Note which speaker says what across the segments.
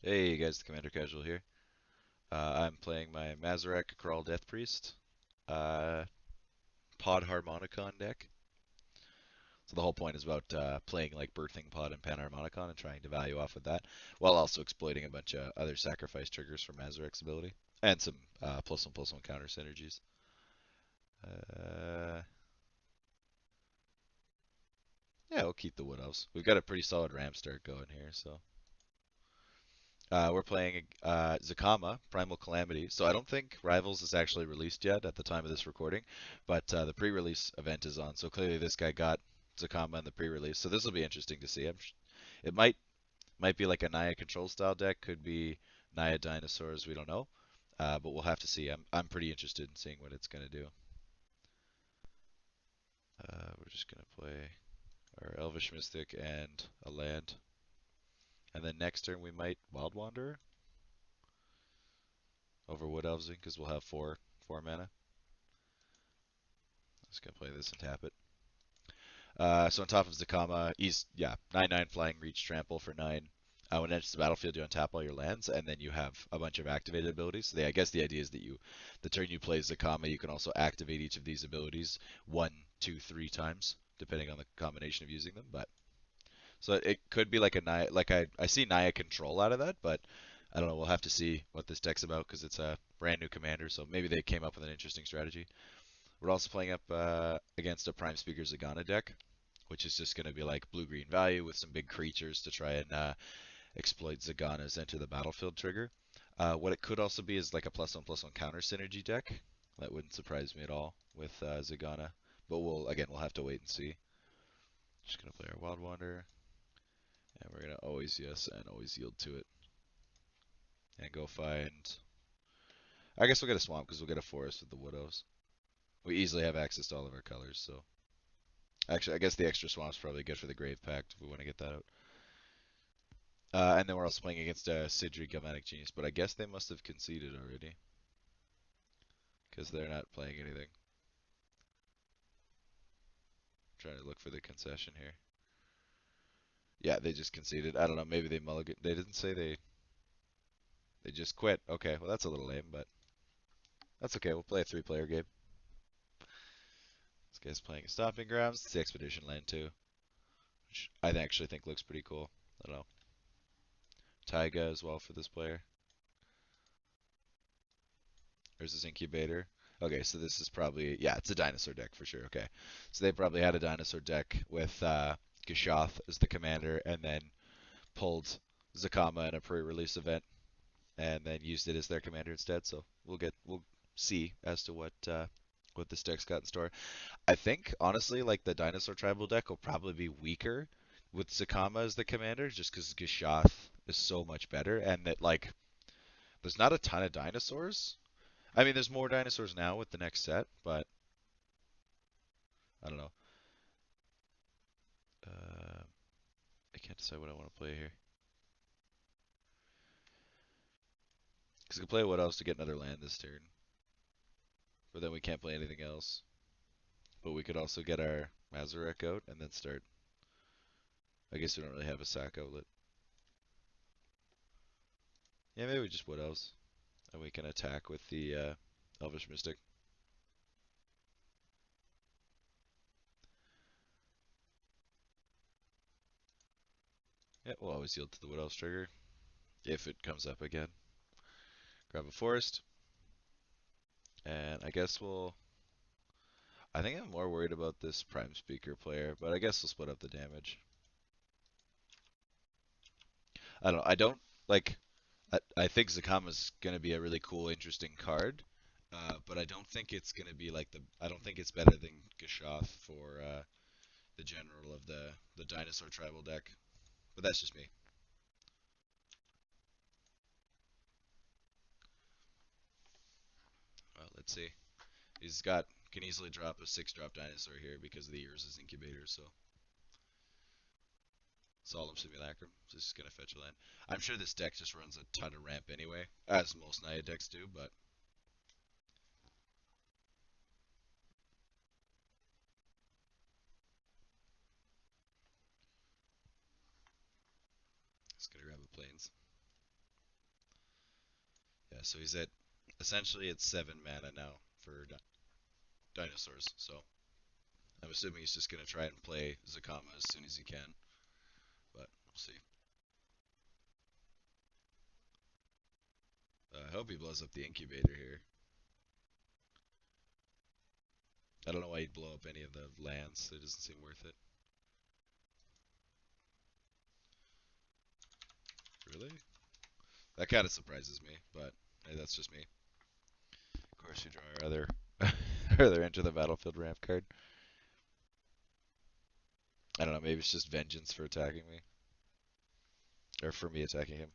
Speaker 1: Hey guys, the Commander Casual here. I'm playing my Mazirek Death Priest, uh, Pod-Harmonicon deck. So the whole point is about playing like Birthing Pod and Panharmonicon and trying to value off of that, while also exploiting a bunch of other sacrifice triggers from Mazirek's ability and some +1/+1 counter synergies. Uh, yeah, we'll keep the Wood Elves. We've got a pretty solid ramp start going here, so we're playing Zacama, Primal Calamity. So I don't think Rivals is actually released yet at the time of this recording, but the pre-release event is on. So clearly this guy got Zacama in the pre-release. So this will be interesting to see. It might be like a Naya control style deck, could be Naya dinosaurs. We don't know, but we'll have to see. I'm pretty interested in seeing what it's gonna do. We're just gonna play our Elvish Mystic and a land, and then next turn we might Wild Wanderer over Wood Elvesing because we'll have four mana. Just gonna play this and tap it. So on top of Zacama, he's 9/9 flying reach trample for 9. When it enters the battlefield, you untap all your lands, and then you have a bunch of activated abilities. So I guess the idea is that the turn you play Zacama, you can also activate each of these abilities 1, 2, 3 times, depending on the combination of using them. But so it could be like a Naya, like I see Naya control out of that, but I don't know. We'll have to see what this deck's about because it's a brand new commander. So maybe they came up with an interesting strategy. We're also playing up against a Prime Speaker Zeganna deck, which is just going to be like blue-green value with some big creatures to try and exploit Zeganna's enter the battlefield trigger. What it could also be is like a +1/+1 counter synergy deck. That wouldn't surprise me at all with Zeganna. But we'll have to wait and see. Just gonna play our Wild Wander, and we're gonna always yes and always yield to it, and go find. I guess we'll get a swamp because we'll get a forest with the Wood Elves. We easily have access to all of our colors, so actually, I guess the extra swamp's probably good for the Grave Pact if we want to get that out. And then we're also playing against Sidri Galvanic Genius, but I guess they must have conceded already because they're not playing anything. I'm trying to look for the concession here. Yeah, they just conceded. I don't know. Maybe they mulligan. They didn't say they just quit. Okay, well that's a little lame, but that's okay. We'll play a three-player game. This guy's playing a Stomping Grounds. It's the Expedition Land too, which I actually think looks pretty cool. I don't know. Taiga as well for this player. There's his incubator. Okay, so this is probably it's a dinosaur deck for sure. Okay, so they probably had a dinosaur deck with Gishoth as the commander, and then pulled Zacama in a pre-release event, and then used it as their commander instead. So we'll see as to what this deck's got in store. I think honestly, like the dinosaur tribal deck will probably be weaker with Zacama as the commander, just because Gishoth is so much better, and that like there's not a ton of dinosaurs. I mean, there's more dinosaurs now with the next set, but I don't know. Uh, I can't decide what I want to play here. Because I can play what else to get another land this turn, but then we can't play anything else. But we could also get our Mazirek out and then start. I guess we don't really have a sack outlet. Yeah, maybe we just Wood Elves, and we can attack with the Elvish Mystic. Yeah, we'll always yield to the Wood Elves trigger if it comes up again. Grab a forest, and I guess we'll. I think I'm more worried about this Prime Speaker player, but I guess we'll split up the damage. I don't know. I don't like. I think Zakama's going to be a really cool, interesting card, but I don't think it's going to be like the. I don't think it's better than Gishoth for the general of the dinosaur tribal deck. But that's just me. Well, let's see. He's got can easily drop a 6-drop dinosaur here because of the Urza's incubator. So Solemn Simulacrum. Just gonna fetch a land. I'm sure this deck just runs a ton of ramp anyway, as most Naya decks do. But just gonna grab a plains. so he's at essentially at 7 mana now for dinosaurs. So I'm assuming he's just gonna try and play Zacama as soon as he can, but we'll see. I hope he blows up the incubator here. I don't know why he'd blow up any of the lands. It doesn't seem worth it. Really? That kind of surprises me, but hey, that's just me. Of course, you draw our other, our other Enter the Battlefield ramp card. I don't know. Maybe it's just vengeance for attacking me, or for me attacking him.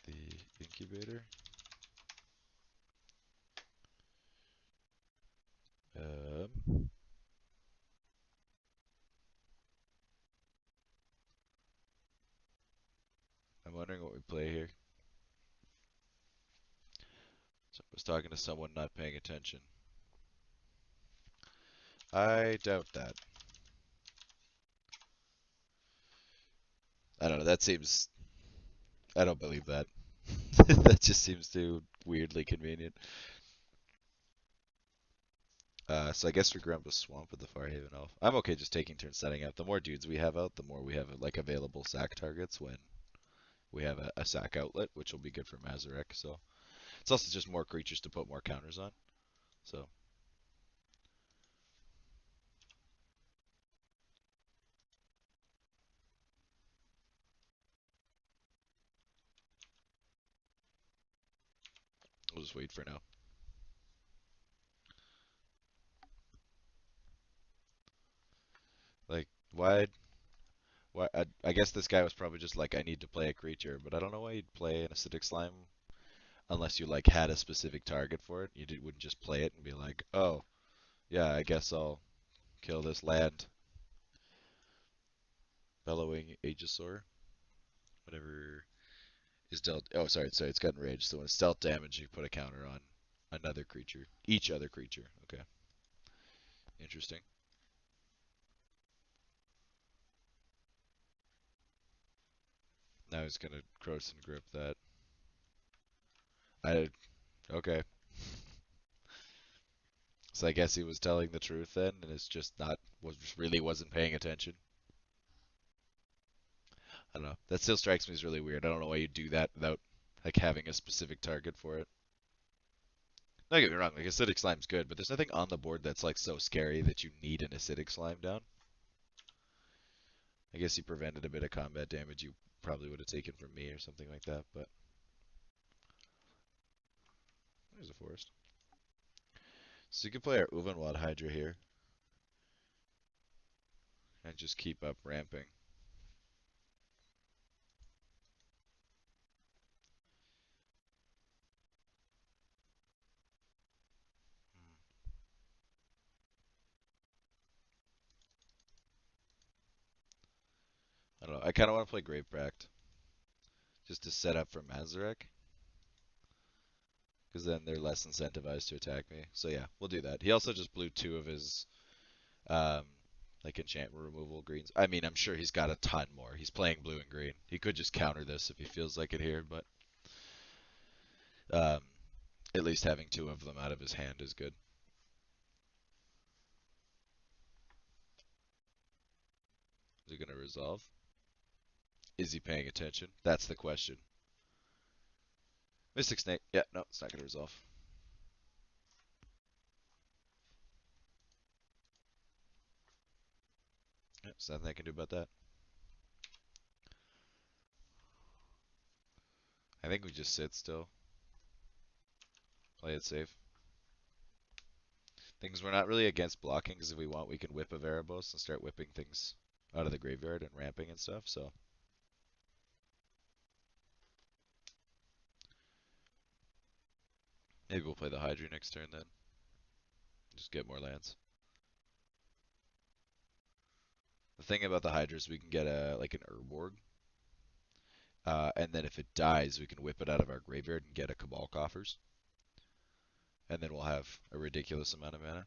Speaker 1: The incubator. Um, I'm wondering what we play here. So I was talking to someone not paying attention. I doubt that. I don't know. That seems. I don't believe that. That just seems too weirdly convenient. So I guess we grab the swamp with the Farhaven Elf. I'm okay just taking turns setting up. The more dudes we have out, the more we have like available sack targets when we have a sack outlet, which will be good for Mazirek. So it's also just more creatures to put more counters on. So we'll just wait for now. Like why? Why? I guess this guy was probably just like I need to play a creature, but I don't know why you'd play an acidic slime unless you like had a specific target for it. Wouldn't just play it and be like, oh yeah, I guess I'll kill this land. Bellowing Aegisaur, whatever is dealt. Oh, sorry, it's got enraged. So when it's dealt damage, you put a counter on another creature, each other creature. Okay, interesting. Now he's gonna Cross and Grip that. I okay. So I guess he was telling the truth then, and it's just not was really wasn't paying attention. I don't know. That still strikes me as really weird. I don't know why you do that without like having a specific target for it. Don't get me wrong, like acidic slime's good, but there's nothing on the board that's like so scary that you need an acidic slime down. I guess you prevented a bit of combat damage you probably would have taken from me or something like that, but there's a forest. So you can play our Uvenwald Hydra here and just keep up ramping. I don't know. I kind of want to play Gravebracht just to set up for Mazirek, because then they're less incentivized to attack me. So yeah, we'll do that. He also just blew two of his um, like enchantment removal greens. I mean, I'm sure he's got a ton more. He's playing blue and green. He could just counter this if he feels like it here, but um, at least having two of them out of his hand is good. Is he gonna resolve? Is he paying attention? That's the question. Mystic Snake. Yeah, no, it's not gonna resolve. Yeah, there's nothing I can do about that. I think we just sit still. Play it safe. Things we're not really against blocking, because if we want, we can whip a Varabos and start whipping things out of the graveyard and ramping and stuff, so. Maybe we'll play the Hydra next turn then. Just get more lands. The thing about the Hydra is we can get a like an Urborg, and then if it dies, we can whip it out of our graveyard and get a Cabal Coffers. And then we'll have a ridiculous amount of mana.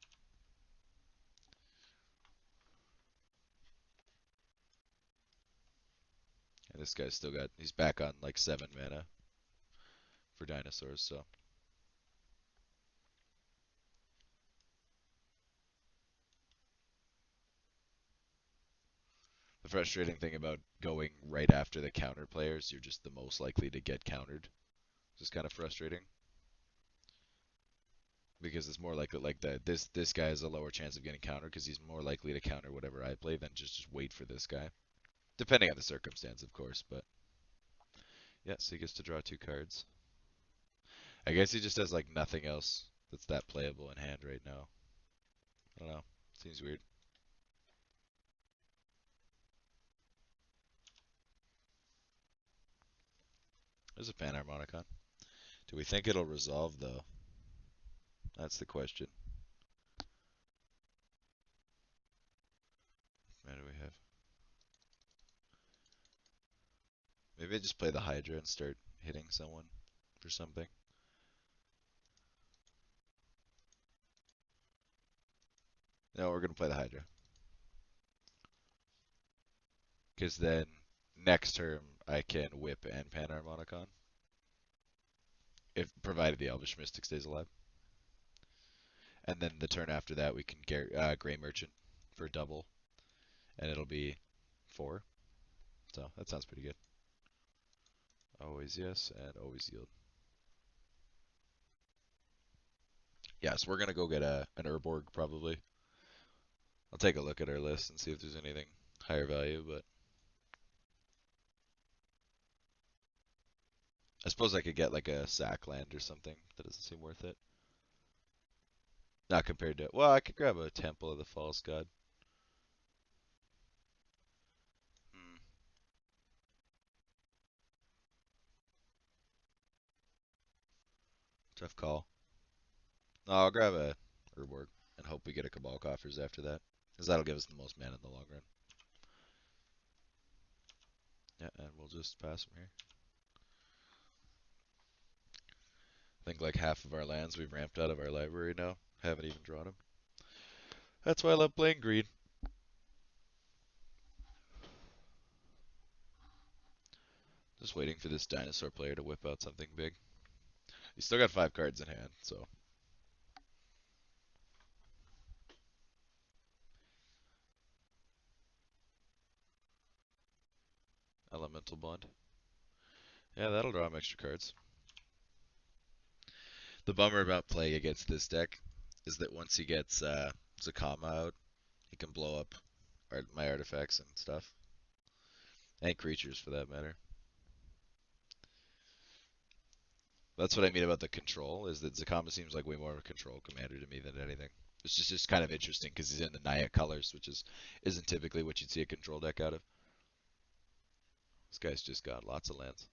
Speaker 1: And this guy's still got, he's back on like 7 mana for dinosaurs, so. The frustrating thing about going right after the counter players, you're just the most likely to get countered. It's just kind of frustrating. Because it's more likely like that this guy has a lower chance of getting countered because he's more likely to counter whatever I play than just wait for this guy. Depending on the circumstance, of course, but yeah, so he gets to draw 2 cards. I guess he just has like nothing else that's that playable in hand right now. I don't know. Seems weird. There's a Panharmonicon. Do we think it'll resolve though? That's the question. What do we have? Maybe I just play the Hydra and start hitting someone for something. No, we're gonna play the Hydra. Because then next turn I can whip and Panharmonicon. If provided the Elvish Mystic stays alive. And then the turn after that we can Grey Merchant for double. And it'll be 4. So that sounds pretty good. Always yes and always yield. Yeah, so we're gonna go get an Urborg probably. I'll take a look at our list and see if there's anything higher value, but I suppose I could get like a sack land or something. That doesn't seem worth it. Not compared to, well, I could grab a Temple of the False God. Hmm. Tough call. No, I'll grab a Urborg and hope we get a Cabal Coffers after that, because that'll give us the most mana in the long run. Yeah, and we'll just pass from here. I think like half of our lands we've ramped out of our library now. Haven't even drawn them. That's why I love playing green. Just waiting for this dinosaur player to whip out something big. He's still got 5 cards in hand, so. Elemental Bond. Yeah, that'll draw him extra cards. The bummer about playing against this deck is that once he gets Zacama out, he can blow up my artifacts and stuff. And creatures, for that matter. That's what I mean about the control, is that Zacama seems like way more of a control commander to me than anything. It's just kind of interesting because he's in the Naya colors, which isn't typically what you'd see a control deck out of. This guy's just got lots of lands.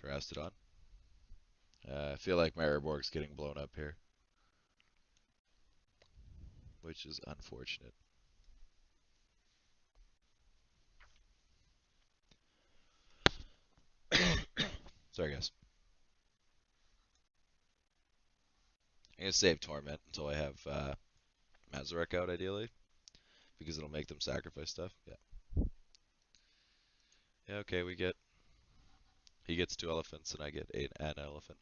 Speaker 1: Terrastodon. I feel like my Urborg's getting blown up here, which is unfortunate. Sorry, guys. I'm gonna save Torment until I have Mazirek out, ideally, because it'll make them sacrifice stuff. Yeah. Yeah. Okay. He gets 2 elephants, and I get an elephant.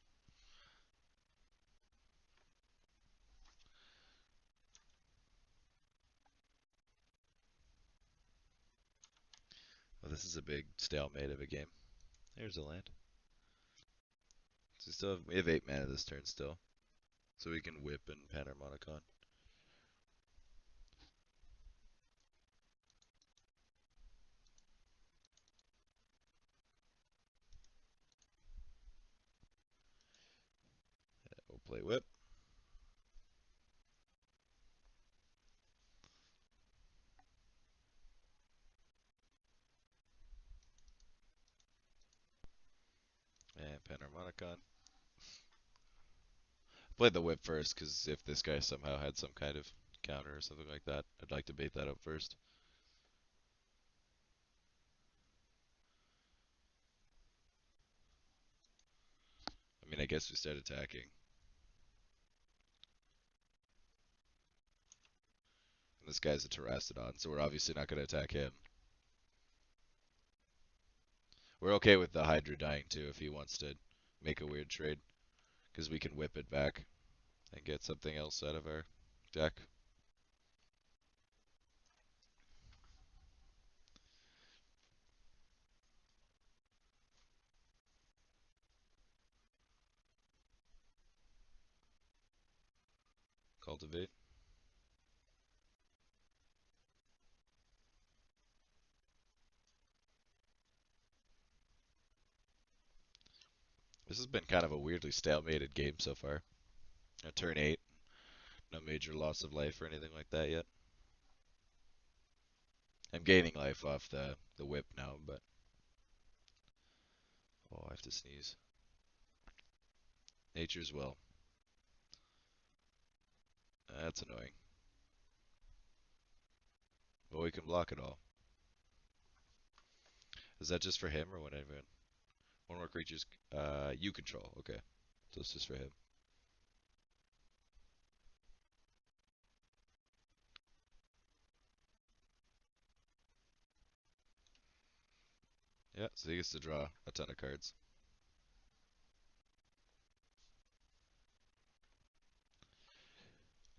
Speaker 1: Well, this is a big stalemate of a game. There's a land. So we have 8 mana this turn still, so we can whip and Panharmonicon. We'll play whip. And Panharmonicon. Played the whip first, because if this guy somehow had some kind of counter or something like that, I'd like to bait that up first. I mean, I guess we start attacking. And this guy's a Terrastodon, so we're obviously not going to attack him. We're okay with the Hydra dying too if he wants to make a weird trade, because we can whip it back and get something else out of our deck. Cultivate. This has been kind of a weirdly stalemated game so far. Turn 8, no major loss of life or anything like that yet. I'm gaining life off the whip now, but oh, I have to sneeze. Nature's will. That's annoying. Well, we can block it all. Is that just for him or what? Everyone? One more creature's you control. Okay, so it's just for him. Yeah, so he gets to draw a ton of cards.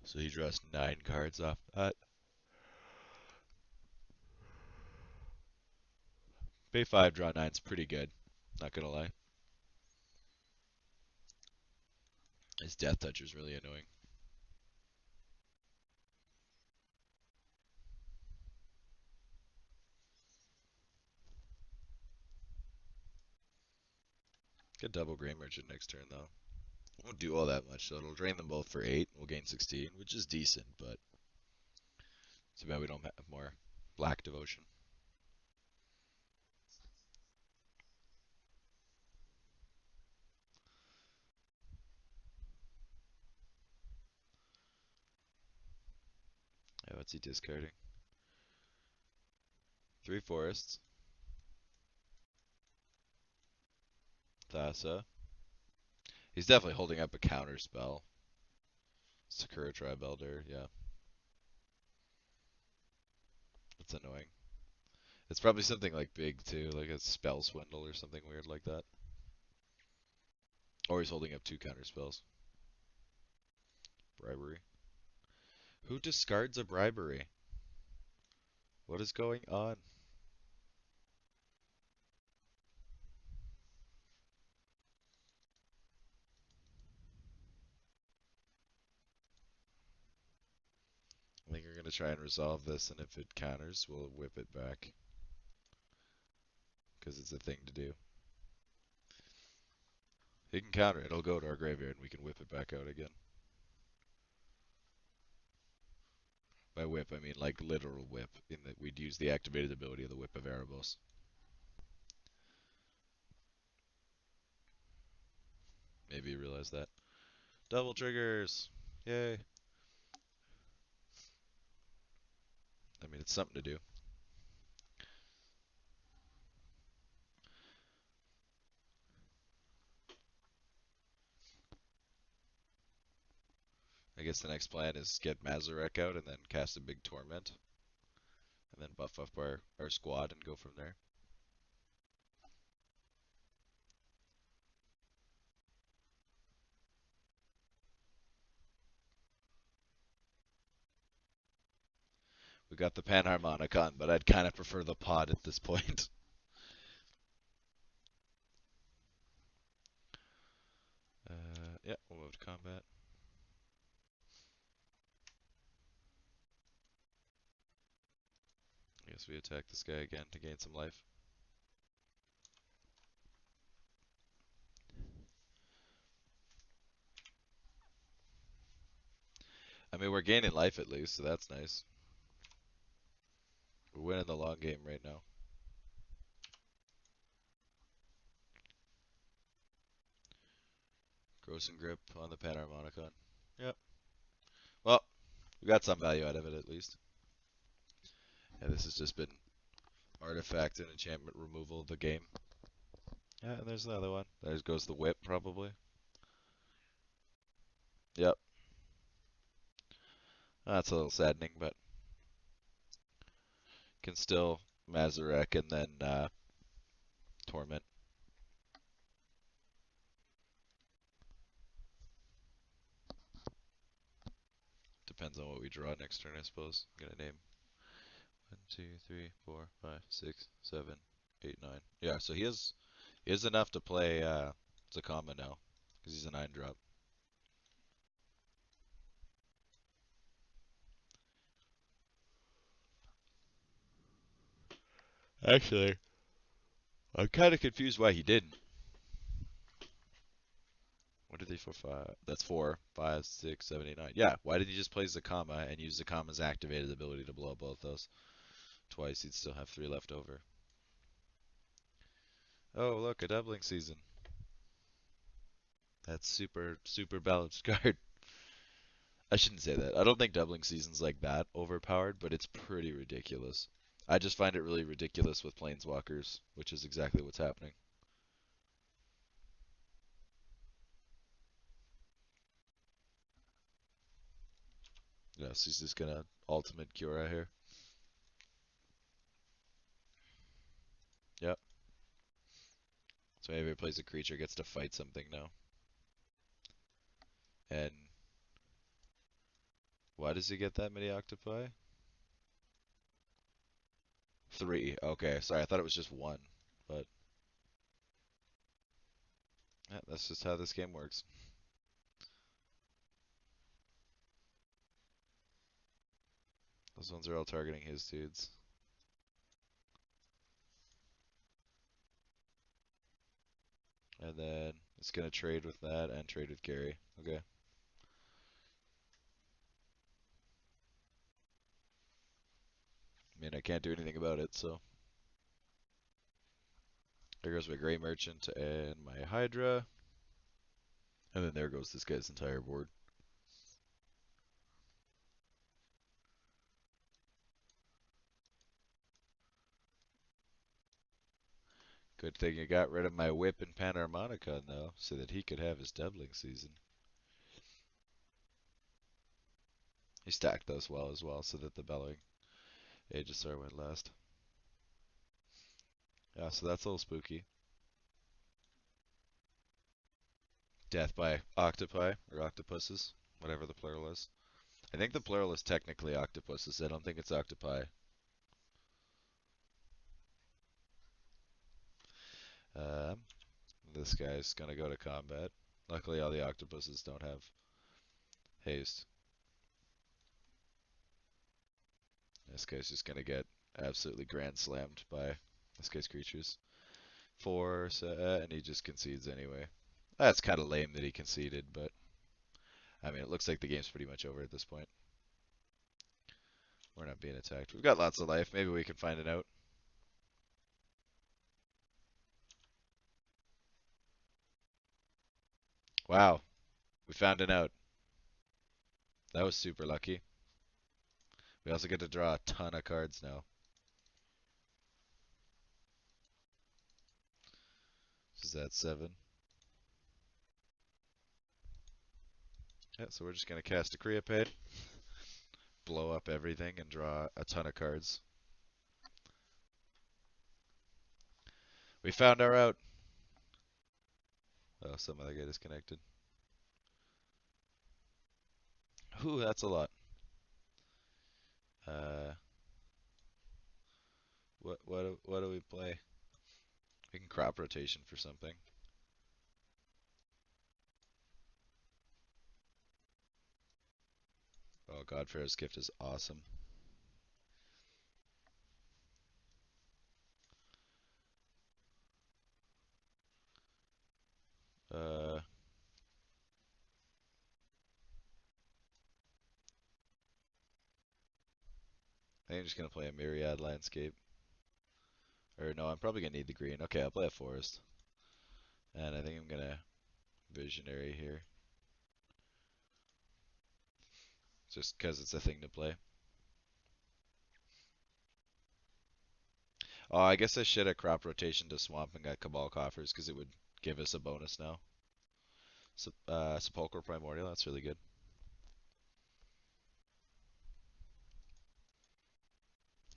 Speaker 1: So he draws 9 cards off that. Pay 5, draw 9's pretty good. Not gonna lie. His Death Touch is really annoying. Get double Grey Merchant next turn though. Won't do all that much, so it'll drain them both for 8. We'll gain 16, which is decent, but too bad we don't have more Black Devotion. Yeah, what's he discarding? 3 forests. Thassa. He's definitely holding up a counter spell. Sakura Tribe Elder, yeah. That's annoying. It's probably something like big too, like a Spell Swindle or something weird like that. Or he's holding up 2 counter spells. Bribery. Who discards a bribery? What is going on? I think we're going to try and resolve this, and if it counters, we'll whip it back. Because it's a thing to do. He can counter it, it'll go to our graveyard, and we can whip it back out again. By whip, I mean like literal whip, in that we'd use the activated ability of the Whip of Erebos. Maybe you realize that. Double triggers! Yay! I mean, it's something to do. I guess the next plan is get Mazirek out and then cast a big Torment. And then buff up our squad and go from there. We got the Panharmonicon, but I'd kind of prefer the pod at this point. Yeah, we'll move to combat. I guess we attack this guy again to gain some life. I mean, we're gaining life at least, so that's nice. We're winning the long game right now. Gross and Grip on the Panharmonicon. Yep. Well, we got some value out of it at least. Yeah, this has just been artifact and enchantment removal of the game. Yeah, and there's another one. There goes the whip, probably. Yep. That's a little saddening, but can still Mazirek and then Torment. Depends on what we draw next turn, I suppose. I'm gonna name 1, 2, 3, 4, 5, 6, 7, 8, 9. Yeah, so he has enough to play Zacama now, because he's a 9-drop. Actually, I'm kind of confused why he didn't. 1, 2, 3, 4, 5. That's 4, 5, 6, 7, 8, 9. Yeah, why did he just play Zacama and use Zacama's activated ability to blow both those twice? He'd still have 3 left over. Oh, look, a doubling season. That's super, super balanced card. I shouldn't say that. I don't think doubling season's like that overpowered, but it's pretty ridiculous. I just find it really ridiculous with planeswalkers, which is exactly what's happening. Yeah, so he's just gonna ultimate Cura here. Yep. So maybe he plays a creature, gets to fight something now. And why does he get that many octopi? 3. Okay, sorry, I thought it was just 1. But yeah, that's just how this game works. Those ones are all targeting his dudes. And then it's gonna trade with that and trade with Gary. Okay. I mean, I can't do anything about it, so. There goes my Grey Merchant and my Hydra. And then there goes this guy's entire board. Good thing you got rid of my Whip and Panharmonicon, though, so that he could have his doubling season. He stacked those well as well, so that the Bellowing Aegisar went last. Yeah, so that's a little spooky. Death by octopi, or octopuses, whatever the plural is. I think the plural is technically octopuses. I don't think it's octopi. Um, this guy's gonna go to combat. Luckily, all the octopuses don't have haste. This guy's just gonna get absolutely grand slammed by this guy's creatures. 4, and he just concedes anyway. That's kind of lame that he conceded, but I mean, it looks like the game's pretty much over at this point. We're not being attacked. We've got lots of life. Maybe we can find it out. Wow, we found it out. That was super lucky. We also get to draw a ton of cards now. Is that 7? Yeah, so we're just gonna cast a Creepade, blow up everything, and draw a ton of cards. We found our out. Oh, some other guy disconnected. Ooh, that's a lot. Uh, what do we play? We can crop rotation for something. Oh, Godfarer's Gift is awesome. Uh, I think I'm just gonna play a Myriad Landscape. Or no, I'm probably gonna need the green. Okay, I'll play a Forest. And I think I'm gonna Visionary here. Just because it's a thing to play. Oh, I guess I should have crop rotation to Swamp and got Cabal Coffers because it would give us a bonus now. Sepulchral Primordial, that's really good.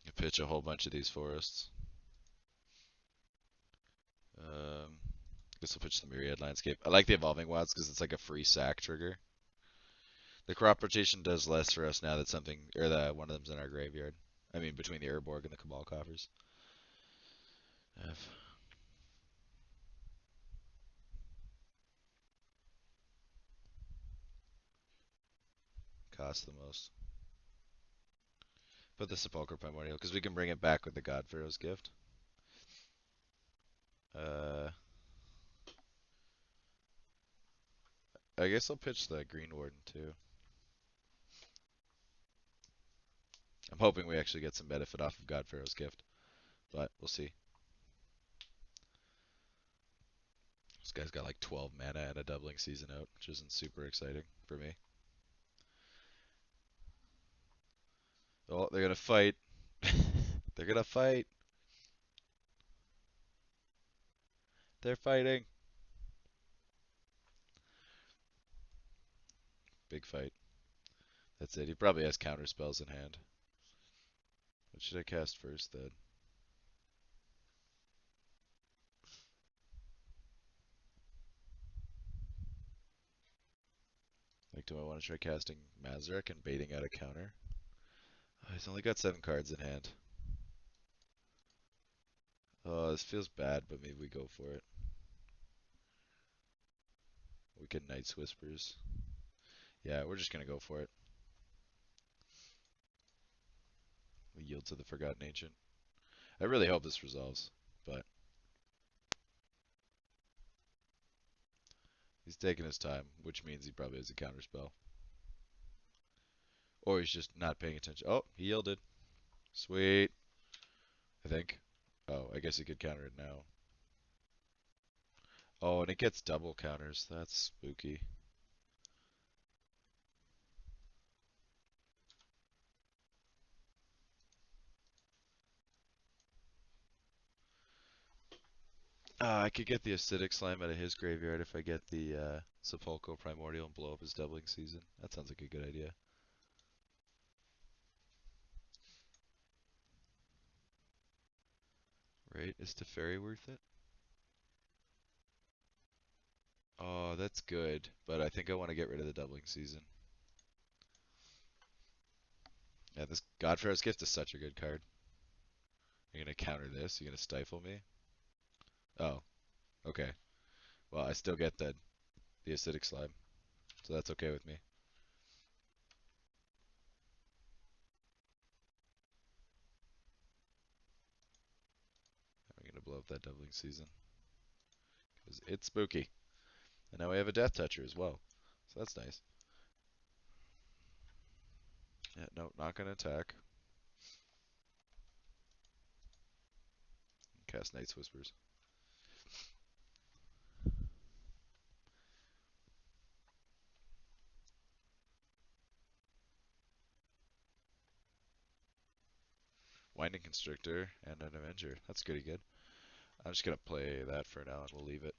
Speaker 1: You pitch a whole bunch of these forests. Guess we'll pitch the Myriad Landscape. I like the Evolving Wilds because it's like a free sack trigger. The crop rotation does less for us now that something or that one of them's in our graveyard. I mean, between the Urborg and the Cabal Coffers. F. Cost the most. Put the Sepulchral Primordial because we can bring it back with the God Pharaoh's Gift. I guess I'll pitch the Green Warden too. I'm hoping we actually get some benefit off of God Pharaoh's Gift, but we'll see. This guy's got like 12 mana and a doubling season out, which isn't super exciting for me. Oh, they're gonna fight. They're gonna fight. They're fighting. Big fight. That's it. He probably has counter spells in hand. What should I cast first then? Like, do I want to try casting Mazirek and baiting out a counter? Oh, he's only got 7 cards in hand. Oh, this feels bad, but maybe we go for it. We can Night's Whispers. Yeah, we're just gonna go for it. We yield to the Forgotten Ancient. I really hope this resolves, but he's taking his time, which means he probably has a counter spell. Or he's just not paying attention. Oh, he yielded. Sweet. I think. Oh, I guess he could counter it now. Oh, and it gets double counters. That's spooky. I could get the Acidic Slime out of his graveyard if I get the Sepulchral Primordial and blow up his doubling season. That sounds like a good idea. Right? Is Teferi worth it? Oh, that's good, but I think I want to get rid of the doubling season. Yeah, this Godfarer's Gift is such a good card. You're gonna counter this? You're gonna stifle me? Oh, okay. Well, I still get the Acidic Slime, so that's okay with me. I'm gonna blow up that doubling season because it's spooky. And now we have a Death Toucher as well, so that's nice. Yeah, no, not gonna attack. Cast Night's Whispers. Winding Constrictor and an Avenger. That's pretty good. I'm just gonna play that for now and we'll leave it.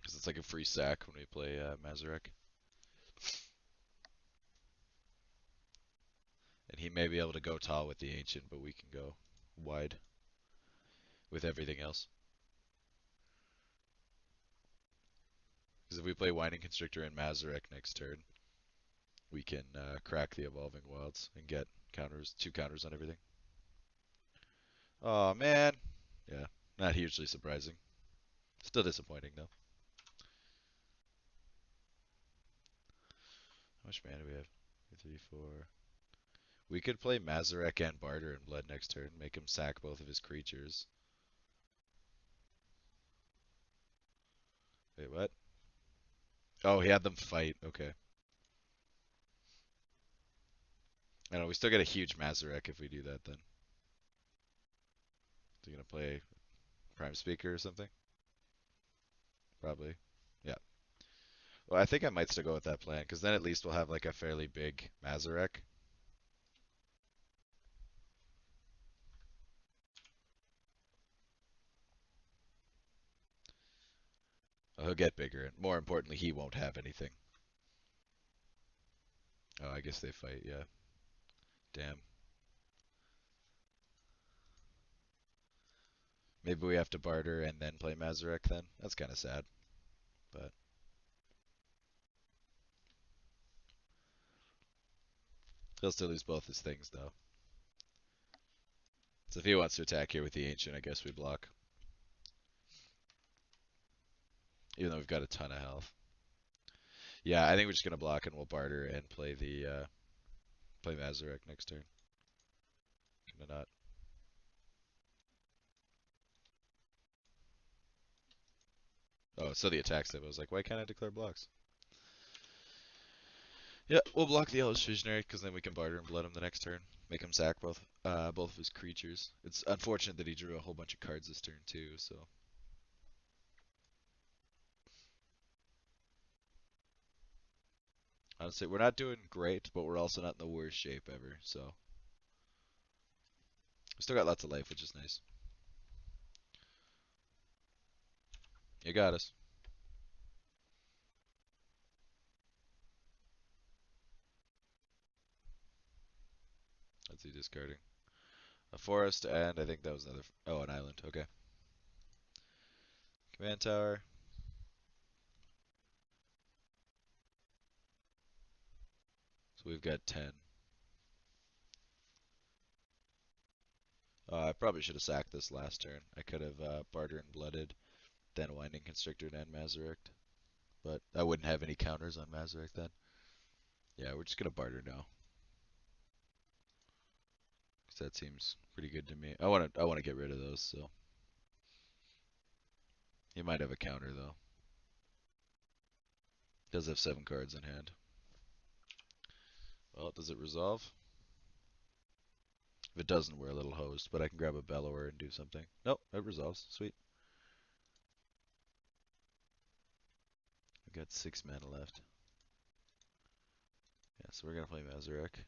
Speaker 1: Because it's like a free sack when we play Mazirek. And he may be able to go tall with the Ancient, but we can go wide with everything else. Because if we play Winding Constrictor and Mazirek next turn, we can crack the Evolving Wilds and get counters, 2 counters on everything. Oh man. Yeah, not hugely surprising. Still disappointing though. How much mana do we have? 2, 3, 4. We could play Mazirek and Barter in Blood next turn, make him sack both of his creatures. Wait, what? Oh, he had them fight. Okay. I know, we still get a huge Mazirek if we do that then. So you're gonna play Prime Speaker or something? Probably. Yeah. Well, I think I might still go with that plan, because then at least we'll have like a fairly big Mazirek. Well, he'll get bigger, and more importantly, he won't have anything. Oh, I guess they fight, yeah. Damn. Maybe we have to barter and then play Mazirek then. That's kind of sad, but he'll still lose both his things though. So if he wants to attack here with the Ancient, I guess we block. Even though we've got a ton of health. Yeah, I think we're just gonna block and we'll barter and play the play Mazirek next turn. Kinda not. Oh, so the attack step. I was like, why can't I declare blocks? Yeah, we'll block the Elvish Visionary because then we can barter and blood him the next turn. Make him sack both of his creatures. It's unfortunate that he drew a whole bunch of cards this turn too. So honestly, we're not doing great, but we're also not in the worst shape ever. So we still got lots of life, which is nice. You got us. What's he discarding? A forest, and I think that was another. Oh, an island. Okay. Command tower. So we've got 10. I probably should have sacked this last turn. I could have barter and blooded, then Winding Constrictor and Mazirek. But I wouldn't have any counters on Mazirek then. Yeah, we're just gonna barter now. Cause that seems pretty good to me. I wanna get rid of those, so he might have a counter though. Does have 7 cards in hand. Well, does it resolve? If it doesn't, we're a little hosed, but I can grab a Bellower and do something. Nope, it resolves. Sweet. We've got 6 mana left. Yeah, so we're gonna play Mazirek.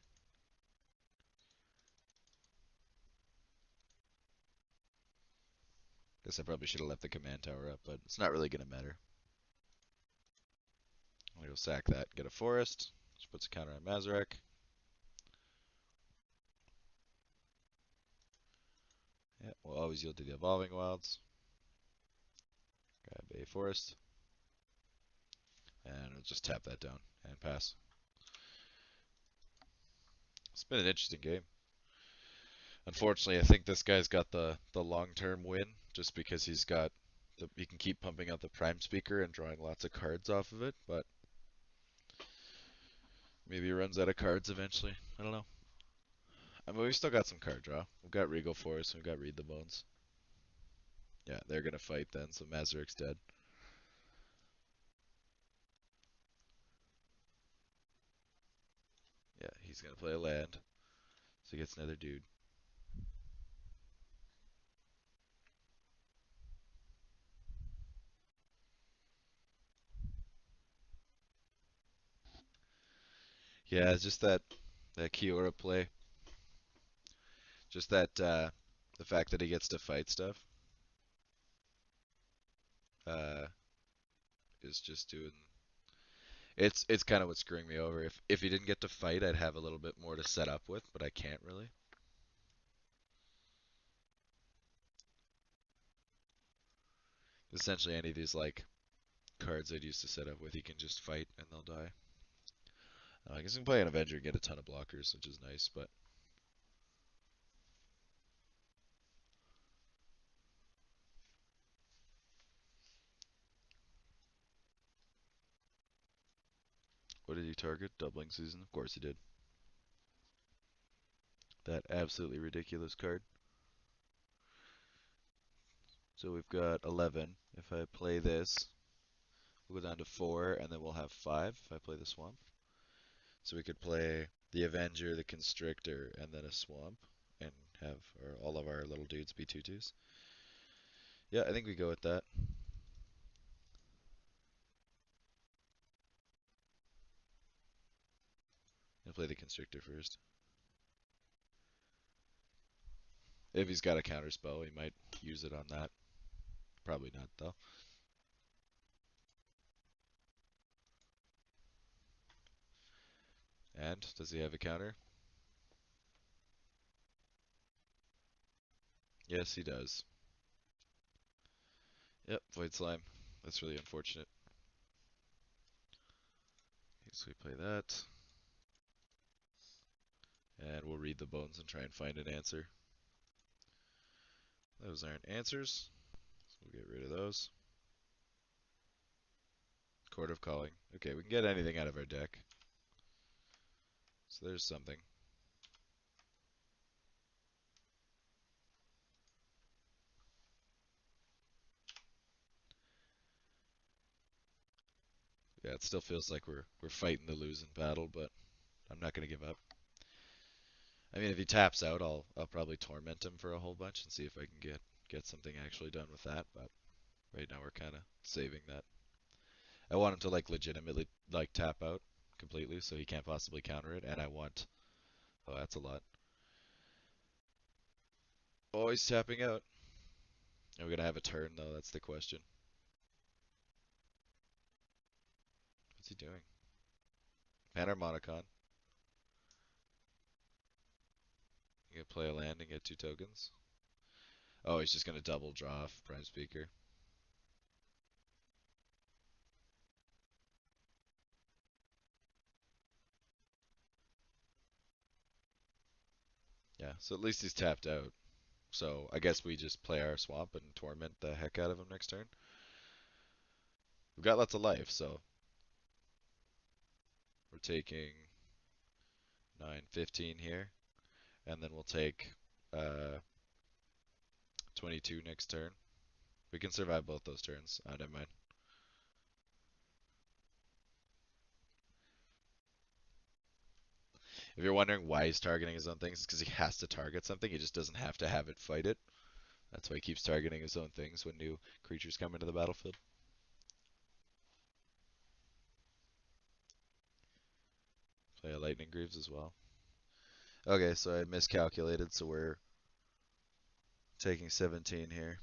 Speaker 1: Guess I probably should have left the command tower up, but it's not really gonna matter. I'm gonna go sack that, get a forest, which puts a counter on Mazirek. Yeah, we'll always yield to the Evolving Wilds. Grab a forest. And we'll just tap that down and pass. It's been an interesting game. Unfortunately, I think this guy's got the long-term win just because he can keep pumping out the Prime Speaker and drawing lots of cards off of it, but maybe he runs out of cards eventually. I don't know. I mean, we've still got some card draw. We've got Regal Force and we've got Read the Bones. Yeah, they're gonna fight then, so Mazirek's dead. Yeah, he's gonna play a land, so he gets another dude. Yeah, it's just that Kiora play. Just that the fact that he gets to fight stuff uh, is just doing. It's kind of what's screwing me over. If he didn't get to fight, I'd have a little bit more to set up with, but I can't really. Essentially, any of these like cards I'd use to set up with, he can just fight and they'll die. I guess I can play an Avenger and get a ton of blockers, which is nice, but what did he target? Doubling Season? Of course he did. That absolutely ridiculous card. So we've got 11. If I play this, we'll go down to 4, and then we'll have 5 if I play the Swamp. So we could play the Avenger, the Constrictor, and then a Swamp, and have all of our little dudes be 2/2s. Yeah, I think we go with that. And play the Constrictor first. If he's got a counter spell, he might use it on that. Probably not, though. And does he have a counter? Yes, he does. Yep, Void Slime. That's really unfortunate. So we play that. And we'll read the bones and try and find an answer. Those aren't answers, so we'll get rid of those. Court of Calling. Okay, we can get anything out of our deck. So there's something. Yeah, it still feels like we're fighting the losing battle, but I'm not gonna give up. I mean, if he taps out, I'll probably torment him for a whole bunch and see if I can get something actually done with that. But right now we're kind of saving that. I want him to like legitimately like tap out completely, so he can't possibly counter it. And I want, oh, that's a lot. Oh, he's tapping out. Are we gonna have a turn though? That's the question. What's he doing? Panharmonicon. You gonna play a land and get 2 tokens? Oh, he's just gonna double draw off Prime Speaker. Yeah, so at least he's tapped out. So I guess we just play our swamp and torment the heck out of him next turn. We've got lots of life, so we're taking 9, 15 here, and then we'll take 22 next turn. We can survive both those turns. Oh, never mind. If you're wondering why he's targeting his own things, it's because he has to target something. He just doesn't have to have it fight it. That's why he keeps targeting his own things when new creatures come into the battlefield. Play a Lightning Greaves as well. Okay, so I miscalculated, so we're taking 17 here.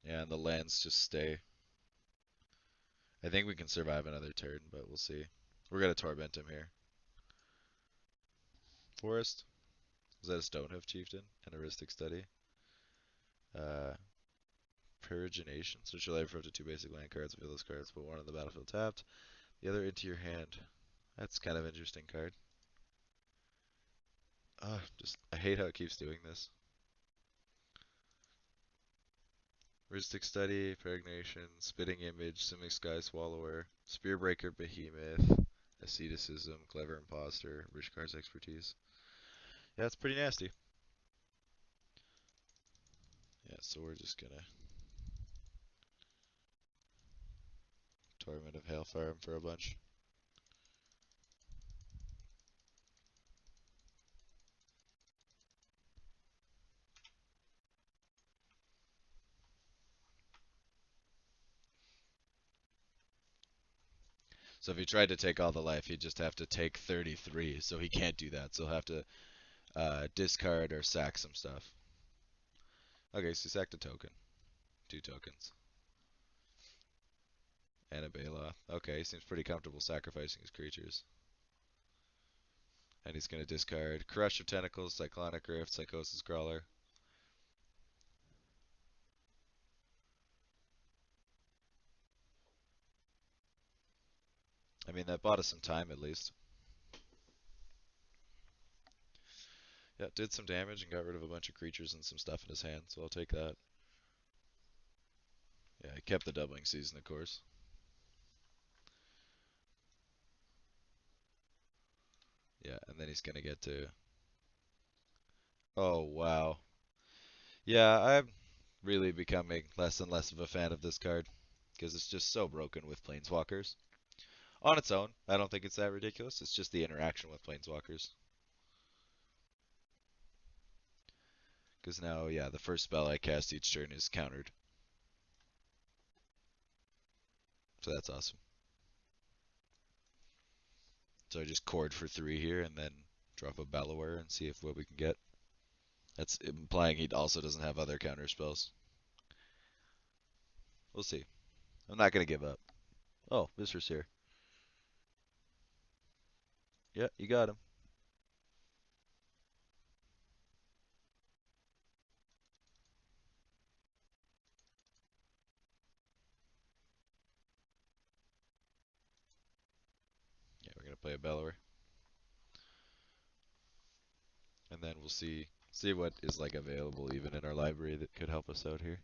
Speaker 1: Yeah, and the lands just stay. I think we can survive another turn, but we'll see. We're gonna torment him here. Forest. Is that a Stonehoof Chieftain? An Heuristic Study. Uh, Peregrination. Search your library for up to 2 basic land cards. Reveal those cards. Put one on the battlefield tapped. The other into your hand. That's kind of interesting card. I hate how it keeps doing this. Heuristic Study, Peregrination, Spitting Image, Simic Sky Swallower, Spearbreaker Behemoth, Asceticism, Clever Imposter, Rich Card's Expertise. Yeah, it's pretty nasty. Yeah, so we're just gonna Torment of Hailfire him for a bunch. So if he tried to take all the life, he'd just have to take 33. So he can't do that. So he'll have to discard or sack some stuff. Okay, so he sacked a token. 2 tokens. And a Baloth. Okay, he seems pretty comfortable sacrificing his creatures. And he's going to discard Crush of Tentacles, Cyclonic Rift, Psychosis Crawler. I mean, that bought us some time at least. Yeah, did some damage and got rid of a bunch of creatures and some stuff in his hand, so I'll take that. Yeah, he kept the Doubling Season, of course. Yeah, and then he's going to get to... Oh, wow. Yeah, I'm really becoming less and less of a fan of this card because it's just so broken with Planeswalkers. On its own, I don't think it's that ridiculous. It's just the interaction with Planeswalkers. Because now, yeah, the first spell I cast each turn is countered. So that's awesome. So I just chord for 3 here and then drop a Bellower and see if what we can get. That's implying he also doesn't have other counter spells. We'll see. I'm not going to give up. Oh, Viscer's here. Yeah, you got him. play a Bellower, and then we'll see what is like available even in our library that could help us out here.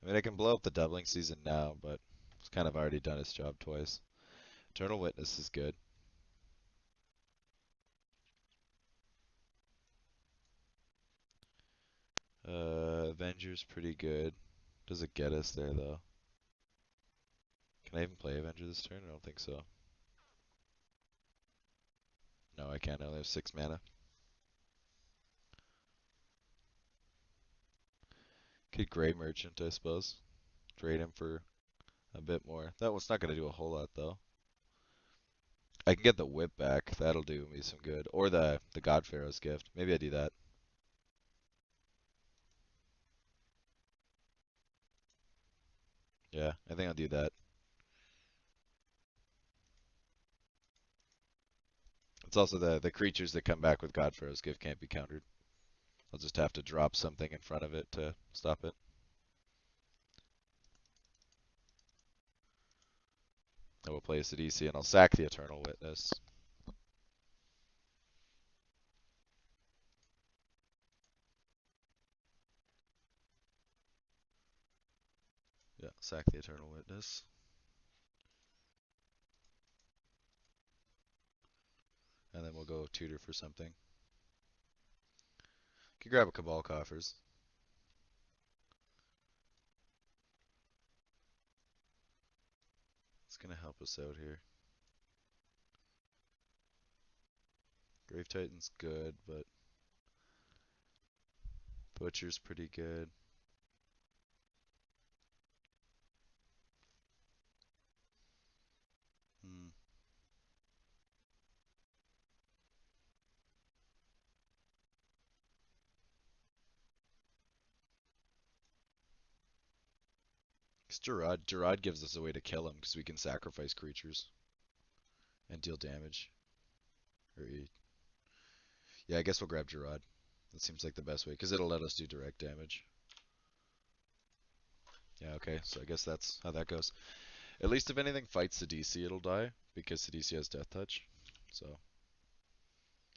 Speaker 1: I mean, I can blow up the doubling season now, but it's kind of already done its job twice. Eternal Witness is good. Avenger's pretty good. Does it get us there though? Can I even play Avenger this turn? I don't think so. No, I can't. I only have 6 mana. Could Grey Merchant, I suppose. Trade him for a bit more. That one's not going to do a whole lot though. I can get the whip back. That'll do me some good. Or the God Pharaoh's gift. Maybe I do that. Yeah, I think I'll do that. It's also the creatures that come back with God Pharaoh's gift can't be countered. I'll just have to drop something in front of it to stop it. I will play a Sidisi and I'll sack the Eternal Witness. Yeah, sack the Eternal Witness. And then we'll go tutor for something. Could grab a Cabal Coffers. It's gonna help us out here. Grave Titan's good, but Butcher's pretty good. Hmm. Gerard gives us a way to kill him because we can sacrifice creatures and deal damage. Or yeah, I guess we'll grab Gerard. That seems like the best way because it'll let us do direct damage. Yeah, okay, so I guess that's how that goes. At least if anything fights the DC, it'll die because the DC has Death Touch. So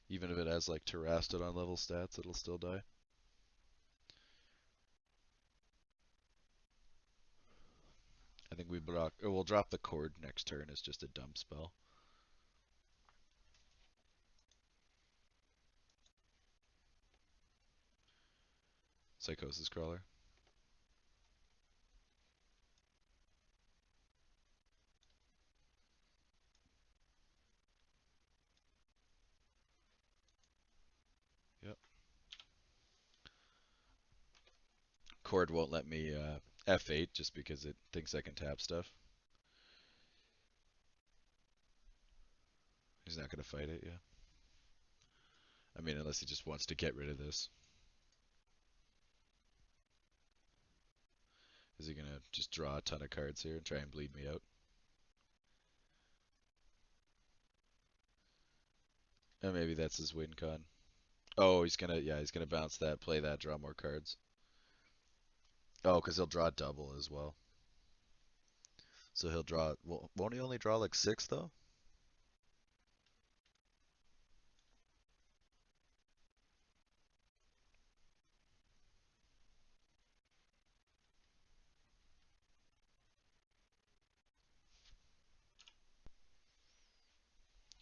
Speaker 1: even if it has like Terrasted on level stats, it'll still die. I think we'll drop the Cord next turn as just a dump spell. Psychosis Crawler. Yep. Cord won't let me F8 just because it thinks I can tap stuff. He's not going to fight it, yeah. I mean, unless he just wants to get rid of this. Is he going to just draw a ton of cards here and try and bleed me out? And maybe that's his win con. Oh, he's gonna bounce that, play that, draw more cards. Oh, because he'll draw double as well. So he'll draw, well, won't he only draw like 6 though?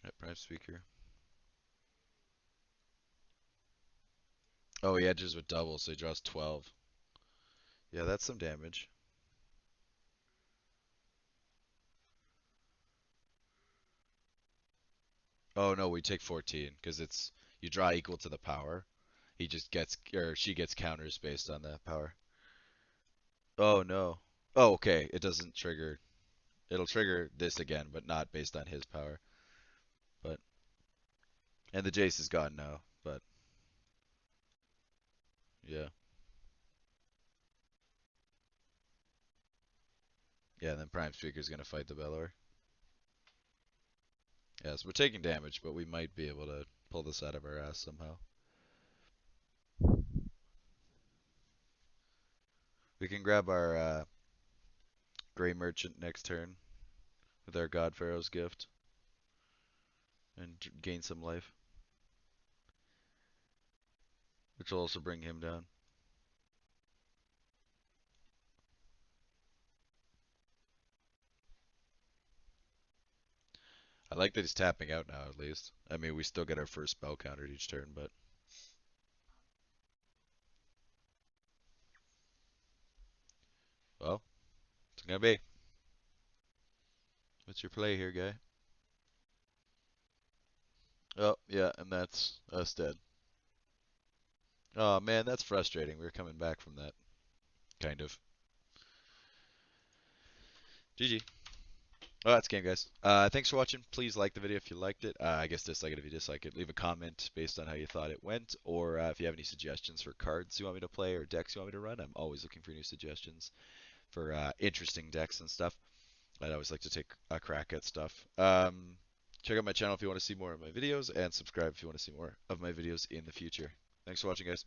Speaker 1: Yep, Prime Speaker. Oh, he edges with double, so he draws 12. Yeah, that's some damage. Oh no, we take 14 because it's you draw equal to the power. He just gets or she gets counters based on that power. Oh no. Oh, okay. It doesn't trigger. It'll trigger this again, but not based on his power. But and the Jace is gone now. But yeah, yeah. And then Prime Speaker's gonna fight the Bellower. Yeah, so we're taking damage, but we might be able to pull this out of our ass somehow. We can grab our Gray Merchant next turn with our God Pharaoh's gift and gain some life, which will also bring him down. I like that he's tapping out now, at least. I mean, we still get our first spell countered each turn, but... Well, it's gonna be. What's your play here, guy? Oh, yeah, and that's us dead. Oh, man, that's frustrating. We're coming back from that. Kind of. GG. Oh, that's game, guys. Thanks for watching. Please like the video if you liked it. I guess dislike it if you dislike it. Leave a comment based on how you thought it went, or if you have any suggestions for cards you want me to play or decks you want me to run. I'm always looking for new suggestions for interesting decks and stuff. I'd always like to take a crack at stuff. Check out my channel if you want to see more of my videos, and subscribe if you want to see more of my videos in the future. Thanks for watching, guys.